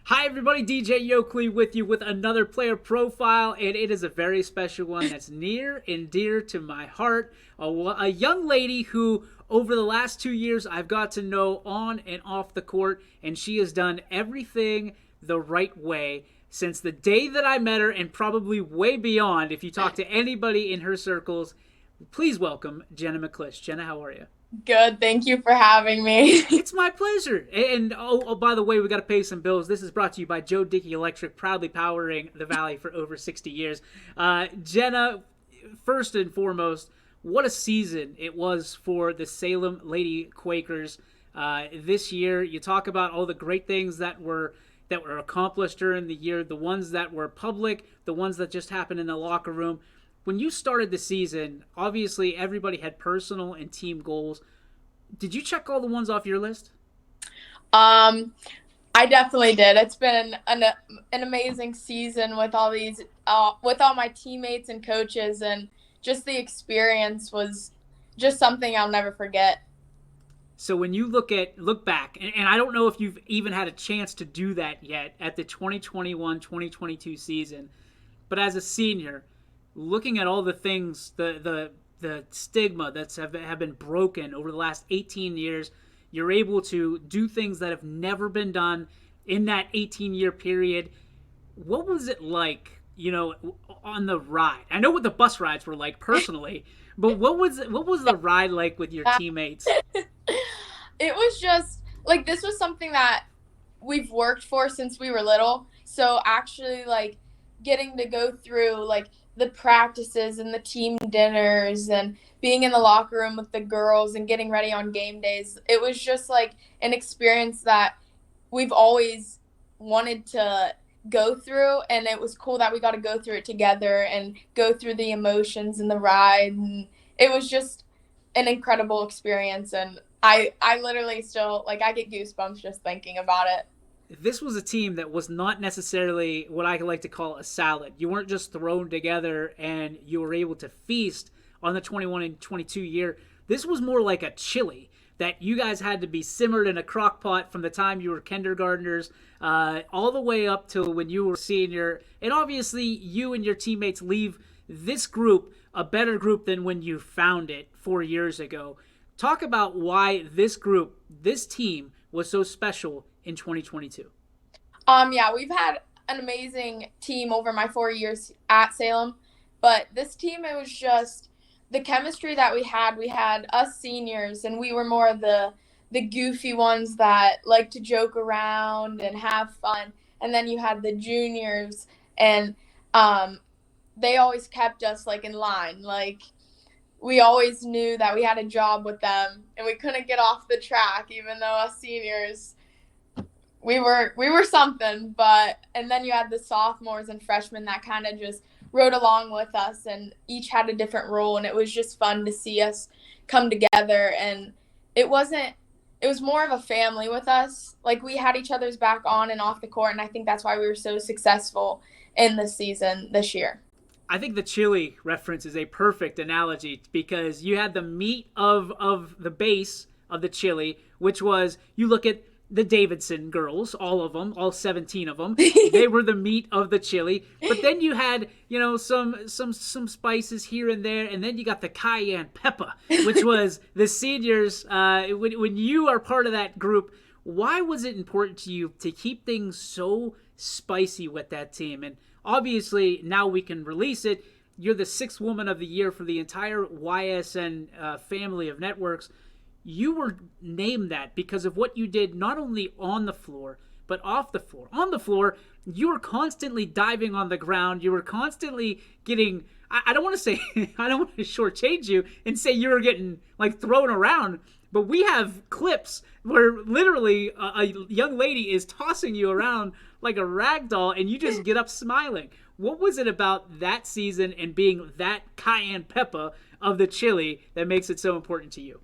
Hi everybody, DJ Yoakley with you with another player profile, and it is a very special one that's near and dear to my heart. A young lady who, over the last 2 years, I've got to know on and off the court, and she has done everything the right way since the day that I met her, and probably way beyond if you talk to anybody in her circles. Please welcome Jenna McClish. Jenna, how are you? Good. Thank you for having me. It's my pleasure. And by the way, we got to pay some bills. This is brought to you by Joe Dickey Electric, proudly powering the Valley for over 60 years. Jenna, first and foremost, what a season it was for the Salem Lady Quakers this year. You talk about all the great things that were accomplished during the year, the ones that were public, the ones that just happened in the locker room. When you started the season, obviously everybody had personal and team goals. Did you check all the ones off your list? Um, I definitely did. It's been an amazing season with all these with all my teammates and coaches, and just the experience was just something I'll never forget. So when you look back, and I don't know if you've even had a chance to do that yet at the 2021-2022 season, but as a senior, looking at all the things, the stigma that's have been broken over the last 18 years, you're able to do things that have never been done in that 18-year period. What was it like, on the ride? I know what the bus rides were like personally, but what was the ride like with your teammates? It was just like this was something that we've worked for since we were little. So actually, like getting to go through like the practices and the team dinners and being in the locker room with the girls and getting ready on game days, it was just like an experience that we've always wanted to go through, and it was cool that we got to go through it together and go through the emotions and the ride, and it was just an incredible experience. And I literally still like I get goosebumps just thinking about it. This was a team that was not necessarily what I like to call a salad. You weren't just thrown together and you were able to feast on the 21 and 22 year. This was more like a chili that you guys had to be simmered in a crock pot from the time you were kindergartners all the way up till when you were senior. And obviously, you and your teammates leave this group a better group than when you found it 4 years ago. Talk about why this group, this team, was so special in 2022. Yeah, we've had an amazing team over my 4 years at Salem, but this team, it was just the chemistry that we had. We had us seniors, and we were more of the goofy ones that like to joke around and have fun. And then you had the juniors, and um, they always kept us like in line. Like we always knew that we had a job with them, and we couldn't get off the track, even though us seniors we were something. But and then you had the sophomores and freshmen that kind of just rode along with us, and each had a different role, and it was just fun to see us come together. And it wasn't it was more of a family with us. Like we had each other's back on and off the court, and I think that's why we were so successful in this season this year. I think the chili reference is a perfect analogy because you had the meat of the base of the chili, which was you look at the Davidson girls, all of them, all 17 of them. They were the meat of the chili. But then you had, some spices here and there, and then you got the cayenne pepper, which was the seniors. When you are part of that group, why was it important to you to keep things so spicy with that team? And obviously, now we can release it. You're the sixth woman of the year for the entire YSN family of networks. You were named that because of what you did not only on the floor, but off the floor. On the floor, you were constantly diving on the ground. You were constantly getting. I don't want to say, I don't want to shortchange you and say you were getting like thrown around, but we have clips where literally a young lady is tossing you around like a rag doll and you just get up smiling. What was it about that season and being that cayenne pepper of the chili that makes it so important to you?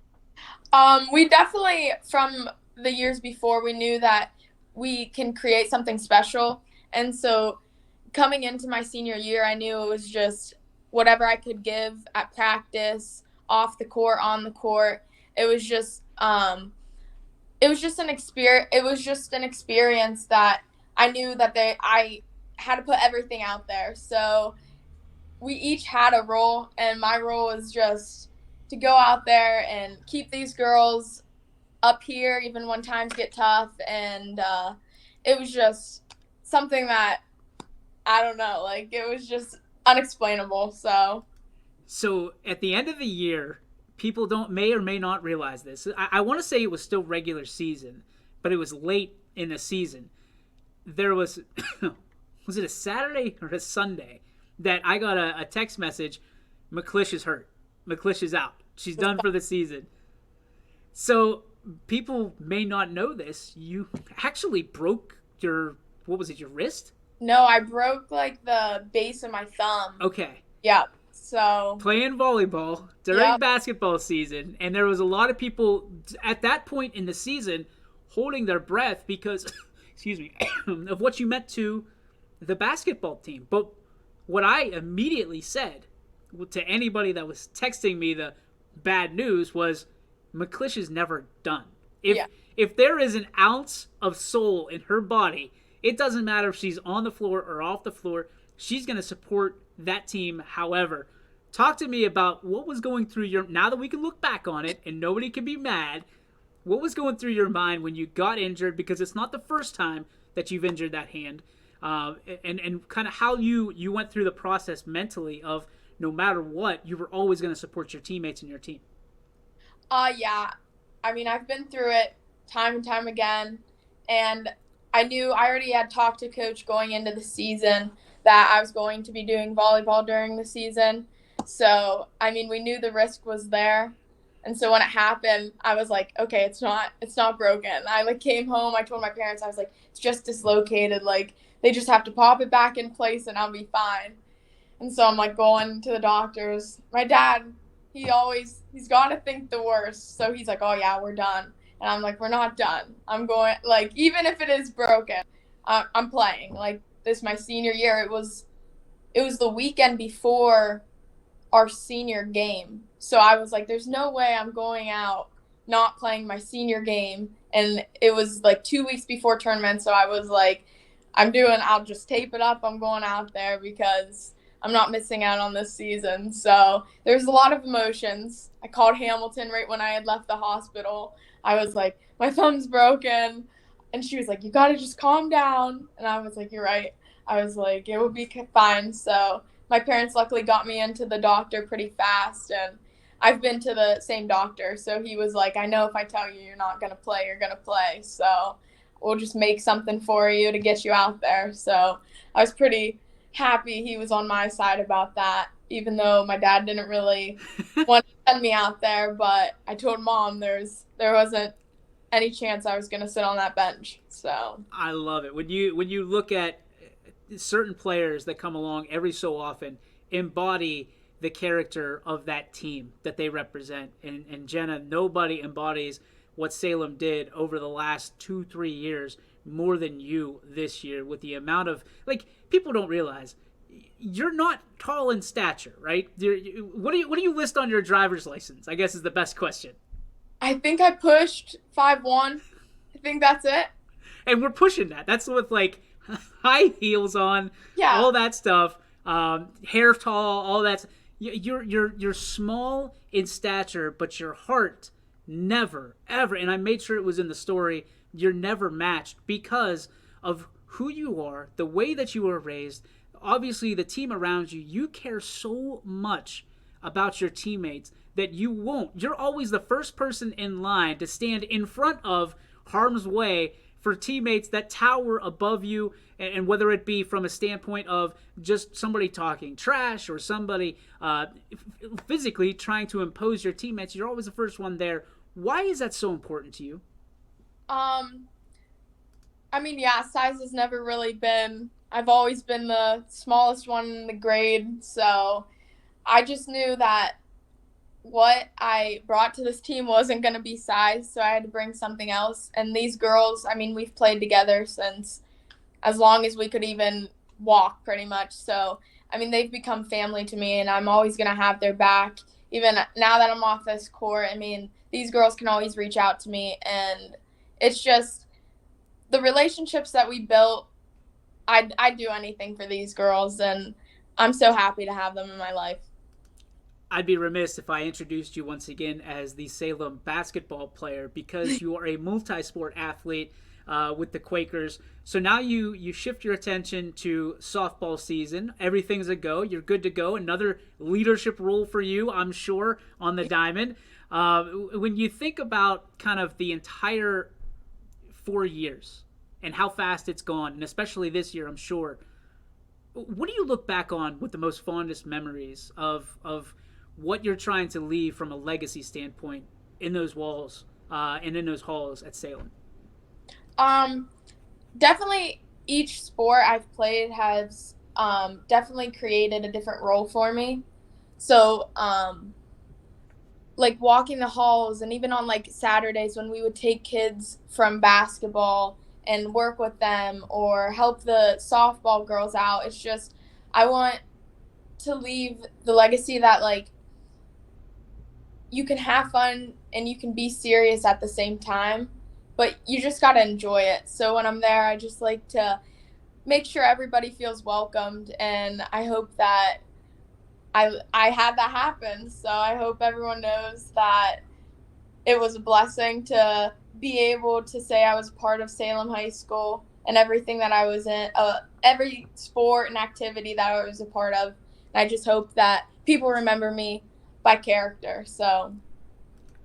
We definitely, from the years before, we knew that we can create something special. And so coming into my senior year, I knew it was just whatever I could give at practice, off the court, on the court. It was just, it was just an experience. It was just an experience that I knew that I had to put everything out there. So we each had a role, and my role was just to go out there and keep these girls up here even when times get tough. And it was just something that, I don't know, like, it was just unexplainable. So at the end of the year, people may or may not realize this. I want to say it was still regular season, but it was late in the season. There was was it a Saturday or a Sunday that I got a text message, McClish is hurt. McClish is out. She's done for the season. So people may not know this. You actually broke your, what was it, your wrist? No, I broke like the base of my thumb. Okay. Yeah. So playing volleyball during basketball season, and there was a lot of people at that point in the season holding their breath because excuse me of what you meant to the basketball team. But what I immediately said to anybody that was texting me the bad news was, McClish is never done. If there is an ounce of soul in her body, it doesn't matter if she's on the floor or off the floor, she's going to support that team. However, talk to me about what was going through your, now that we can look back on it and nobody can be mad, what was going through your mind when you got injured, because it's not the first time that you've injured that hand, and kind of how you went through the process mentally of, no matter what, you were always going to support your teammates and your team. Yeah. I mean, I've been through it time and time again, and I already had talked to coach going into the season that I was going to be doing volleyball during the season. So, I mean, we knew the risk was there. And so when it happened, I was like, okay, it's not broken. I like came home, I told my parents, I was like, it's just dislocated. Like, they just have to pop it back in place and I'll be fine. And so I'm like going to the doctors. My dad, he's got to think the worst. So he's like, oh yeah, we're done. And I'm like, we're not done. I'm going, like, even if it is broken, I'm playing. Like, this my senior year. It was the weekend before our senior game. So I was like, there's no way I'm going out not playing my senior game. And it was like 2 weeks before tournament. So I was like, I'll just tape it up. I'm going out there because I'm not missing out on this season. So there's a lot of emotions. I called Hamilton right when I had left the hospital. I was like, my thumb's broken. And she was like, you got to just calm down. And I was like, you're right. I was like, it will be fine. So my parents luckily got me into the doctor pretty fast. And I've been to the same doctor. So he was like, I know if I tell you you're not going to play, you're going to play. So we'll just make something for you to get you out there. So I was pretty happy he was on my side about that, even though my dad didn't really want to send me out there. But I told Mom there wasn't any chance I was going to sit on that bench. So I love it. When you look at certain players that come along every so often, embody the character of that team that they represent. And Jenna, nobody embodies what Salem did over the last 2-3 years more than you this year, with the amount of, like, people don't realize you're not tall in stature, right? What do you list on your driver's license, I guess, is the best question. I think I pushed 5'1". I think that's it. And we're pushing that. That's with like high heels on, all that stuff, hair tall, all that. You're small in stature, but your heart never, ever, and I made sure it was in the story, you're never matched because of who you are, the way that you were raised, obviously the team around you. You care so much about your teammates that you're always the first person in line to stand in front of harm's way for teammates that tower above you, and whether it be from a standpoint of just somebody talking trash or somebody physically trying to impose your teammates, you're always the first one there. Why is that so important to you? I mean, yeah, size has never really been, I've always been the smallest one in the grade, so I just knew that what I brought to this team wasn't going to be size, so I had to bring something else. And these girls, I mean, we've played together since as long as we could even walk, pretty much. So, I mean, they've become family to me, and I'm always going to have their back. Even now that I'm off this court, I mean, these girls can always reach out to me, and it's just the relationships that we built I'd do anything for these girls, and I'm so happy to have them in my life. I'd be remiss if I introduced you once again as the Salem basketball player, because you are a multi-sport athlete with the Quakers. So now you shift your attention to softball season. Everything's a go. You're good to go. Another leadership role for you, I'm sure, on the diamond. When you think about kind of the entire 4 years and how fast it's gone, and especially this year, I'm sure, what do you look back on with the most fondest memories of what you're trying to leave from a legacy standpoint in those walls and in those halls at Salem? Definitely each sport I've played has definitely created a different role for me. So, like walking the halls, and even on like Saturdays when we would take kids from basketball and work with them or help the softball girls out, it's just, I want to leave the legacy that like you can have fun and you can be serious at the same time, but you just got to enjoy it. So when I'm there, I just like to make sure everybody feels welcomed, and I hope that I had that happen. So I hope everyone knows that it was a blessing to be able to say I was part of Salem High School and everything that I was in, every sport and activity that I was a part of. And I just hope that people remember me by character. So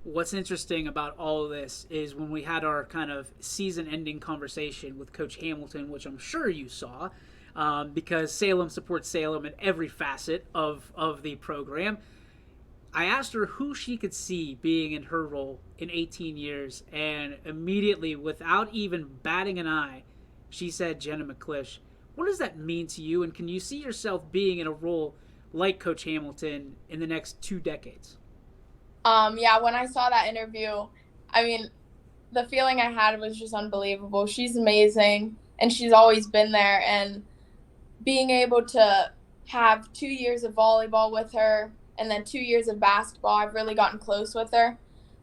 what's interesting about all of this is when we had our kind of season-ending conversation with Coach Hamilton, which I'm sure you saw, because Salem supports Salem in every facet of the program. I asked her who she could see being in her role in 18 years, and immediately, without even batting an eye, she said Jenna McClish. What does that mean to you, and can you see yourself being in a role like Coach Hamilton in the next 2 decades? Yeah, when I saw that interview, I mean, the feeling I had was just unbelievable. She's amazing, and she's always been there. And being able to have 2 years of volleyball with her and then 2 years of basketball, I've really gotten close with her.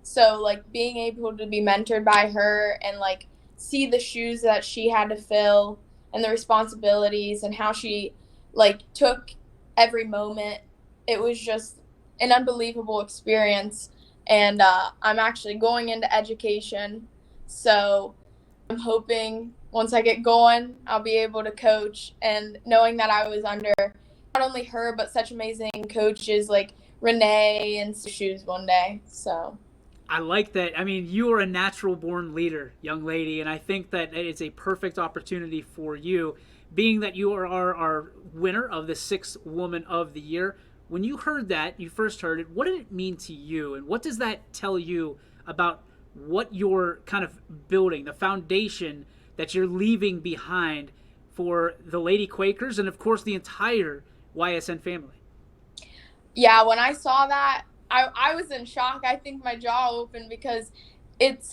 So, like, being able to be mentored by her and, like, see the shoes that she had to fill and the responsibilities and how she, like, took every moment, it was just an unbelievable experience. And I'm actually going into education, so I'm hoping once I get going I'll be able to coach, and knowing that I was under not only her but such amazing coaches like Renee and shoes one day. So I like that. I mean, you are a natural born leader, young lady, and I think that it's a perfect opportunity for you, being that you are our winner of the Sixth Woman of the Year. When you heard that, you first heard it, what did it mean to you, and what does that tell you about what you're kind of building, the foundation that you're leaving behind for the Lady Quakers and, of course, the entire YSN family? Yeah, when I saw that, I was in shock. I think my jaw opened because it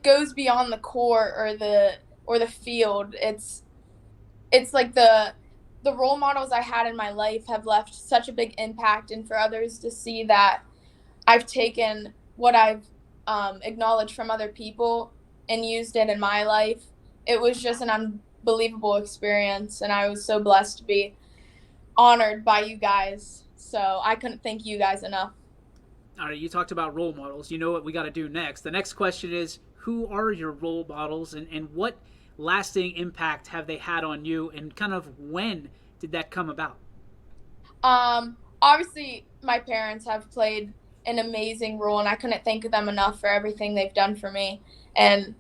goes beyond the court or the field. It's like the role models I had in my life have left such a big impact, and for others to see that I've taken what I've acknowledged from other people and used it in my life, it was just an unbelievable experience, and I was so blessed to be honored by you guys. So I couldn't thank you guys enough. All right, you talked about role models. You know what we got to do next. The next question is, who are your role models, and what lasting impact have they had on you, and kind of when did that come about? Obviously, my parents have played an amazing role, and I couldn't thank them enough for everything they've done for me. And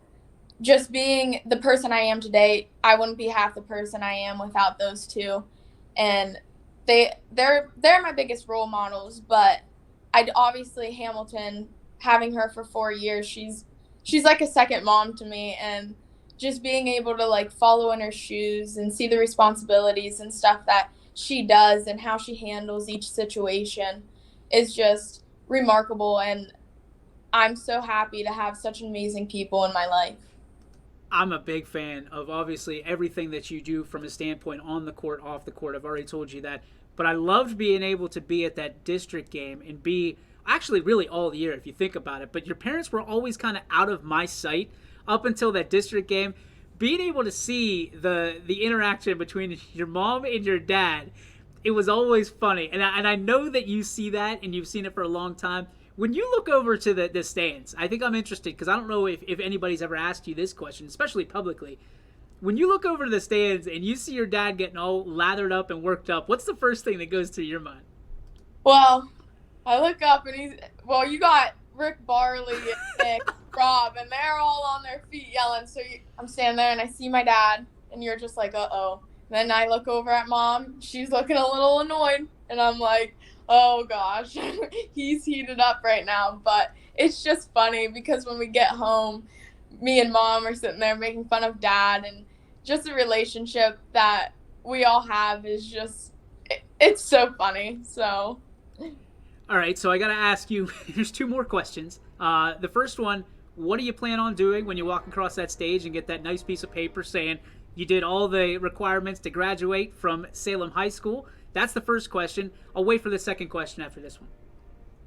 just being the person I am today, I wouldn't be half the person I am without those two. And they're my biggest role models. But I'd obviously Hamilton, having her for 4 years, she's like a second mom to me, and just being able to like follow in her shoes and see the responsibilities and stuff that she does and how she handles each situation is just remarkable. And I'm so happy to have such amazing people in my life. I'm a big fan of obviously everything that you do from a standpoint on the court, off the court. I've already told you that. But I loved being able to be at that district game and be actually really all year if you think about it. But your parents were always kind of out of my sight up until that district game. being able to see the interaction between your mom and your dad, it was always funny. And I know that you see that and you've seen it for a long time. When you look over to the stands, I think I'm interested because I don't know if anybody's ever asked you this question, especially publicly. When you look over to the stands and you see your dad getting all lathered up and worked up, what's the first thing that goes through your mind? Well, I look up and you got Rick Barley and Nick, Rob, and they're all on their feet yelling. So I'm standing there and I see my dad, and you're just like, uh-oh. Then I look over at Mom. She's looking a little annoyed, and I'm like, oh gosh, he's heated up right now. But it's just funny because when we get home, me and Mom are sitting there making fun of Dad, and just the relationship that we all have is just, it's so funny. So. All right, so I got to ask you, there's two more questions. The first one, what do you plan on doing when you walk across that stage and get that nice piece of paper saying you did all the requirements to graduate from Salem High School? That's the first question. I'll wait for the second question after this one.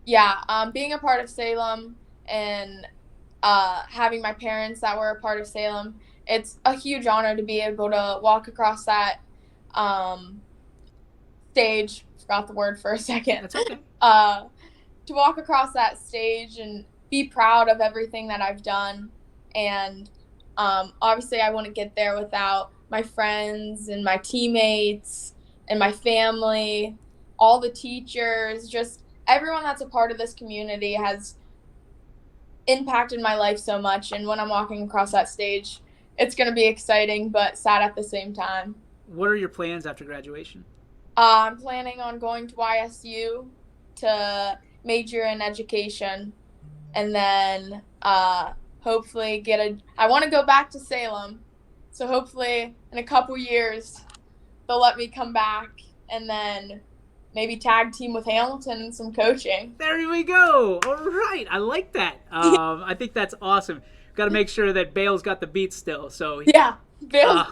Yeah, being a part of Salem and having my parents that were a part of Salem, it's a huge honor to be able to walk across that stage. Forgot the word for a second. That's okay. To walk across that stage and be proud of everything that I've done. And obviously I wouldn't get there without my friends and my teammates and my family, all the teachers, just everyone that's a part of this community has impacted my life so much. And when I'm walking across that stage, it's going to be exciting but sad at the same time. What are your plans after graduation? I'm planning on going to YSU to major in education, and then hopefully I want to go back to Salem, so hopefully in a couple years they'll let me come back and then maybe tag team with Hamilton and some coaching. There we go. All right, I like that. I think that's awesome. Got to make sure that Bale's got the beat still. So yeah, Bale's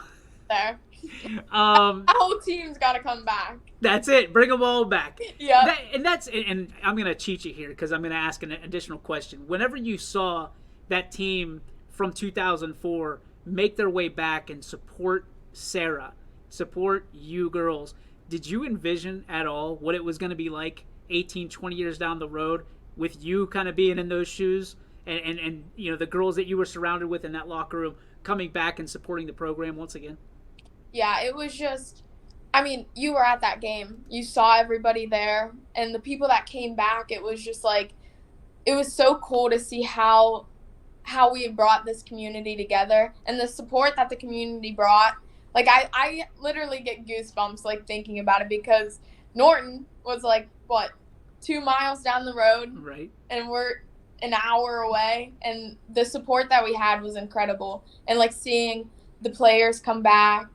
there. The whole team's got to come back. That's it. Bring them all back. Yeah. And I'm going to cheat you here because I'm going to ask an additional question. Whenever you saw that team from 2004 make their way back and support Sarah, support you girls, did you envision at all what it was going to be like 18, 20 years down the road with you kind of being in those shoes and you know the girls that you were surrounded with in that locker room coming back and supporting the program once again? Yeah, it was just, I mean, you were at that game. You saw everybody there, and the people that came back, it was just like, it was so cool to see how we brought this community together and the support that the community brought. Like, I literally get goosebumps, like, thinking about it because Norton was, like, 2 miles down the road? Right. And we're an hour away, and the support that we had was incredible. And, like, seeing the players come back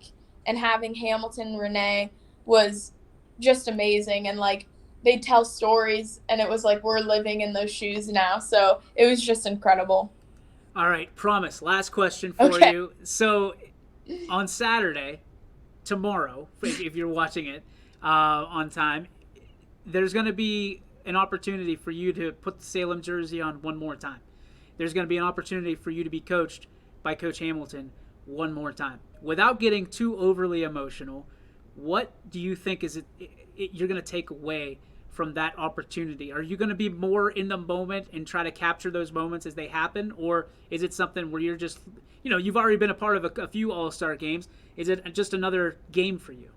and having Hamilton and Renee was just amazing. And, like, they'd tell stories, and it was like we're living in those shoes now. So it was just incredible. All right, promise. Last question for you. So on Saturday, tomorrow, if you're watching it on time, there's going to be an opportunity for you to put the Salem jersey on one more time. There's going to be an opportunity for you to be coached by Coach Hamilton one more time. Without getting too overly emotional, what do you think is you're going to take away from that opportunity? Are you going to be more in the moment and try to capture those moments as they happen? Or is it something where you're just, you know, you've already been a part of a few AllStar games. Is it just another game for you?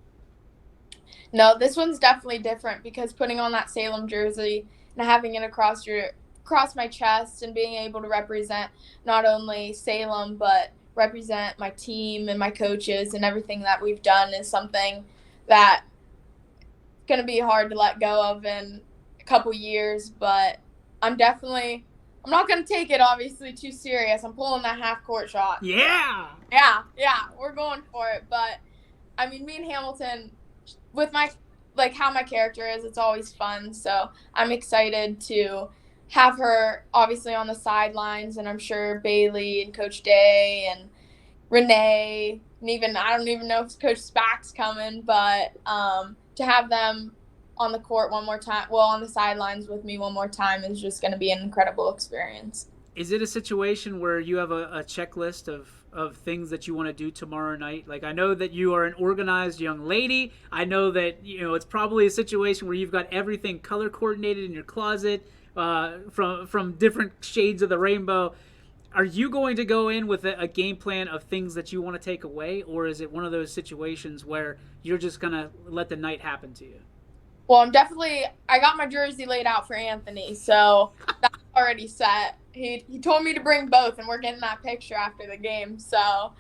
No, this one's definitely different because putting on that Salem jersey and having it across my chest and being able to represent not only Salem but represent my team and my coaches and everything that we've done is something that going to be hard to let go of in a couple years. But I'm not going to take it obviously too serious. I'm pulling that half court shot. Yeah, we're going for it. But I mean, me and Hamilton, with my how my character is, it's always fun. So I'm excited to have her obviously on the sidelines, and I'm sure Bailey and Coach Day and Renee, and even I don't even know if Coach Spack's coming, but to have them on the court one more time, on the sidelines with me one more time is just going to be an incredible experience. Is it a situation where you have a checklist of things that you want to do tomorrow night? Like, I know that you are an organized young lady. I know that, it's probably a situation where you've got everything color coordinated in your closet, from different shades of the rainbow. Are you going to go in with a game plan of things that you want to take away, or is it one of those situations where you're just going to let the night happen to you? Well, I got my jersey laid out for Anthony, so that's already set. He told me to bring both, and we're getting that picture after the game. So,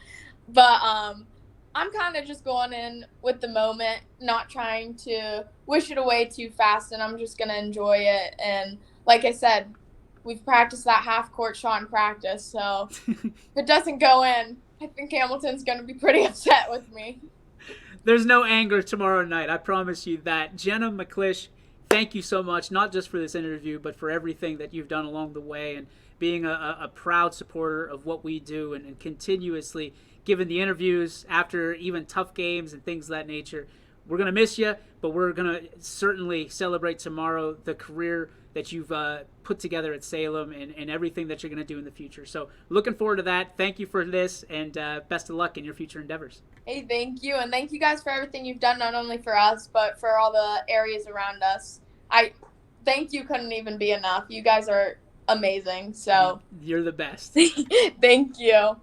but I'm kind of just going in with the moment, not trying to wish it away too fast, and I'm just going to enjoy it. And like I said, we've practiced that half-court shot in practice, so if it doesn't go in, I think Hamilton's going to be pretty upset with me. There's no anger tomorrow night. I promise you that. Jenna McClish, thank you so much, not just for this interview, but for everything that you've done along the way and being a proud supporter of what we do and continuously giving the interviews after even tough games and things of that nature. We're going to miss you, but we're going to certainly celebrate tomorrow the career that you've put together at Salem and everything that you're going to do in the future. So looking forward to that. Thank you for this, and best of luck in your future endeavors. Hey, thank you. And thank you guys for everything you've done, not only for us, but for all the areas around us. Thank you couldn't even be enough. You guys are amazing. So You're the best. Thank you.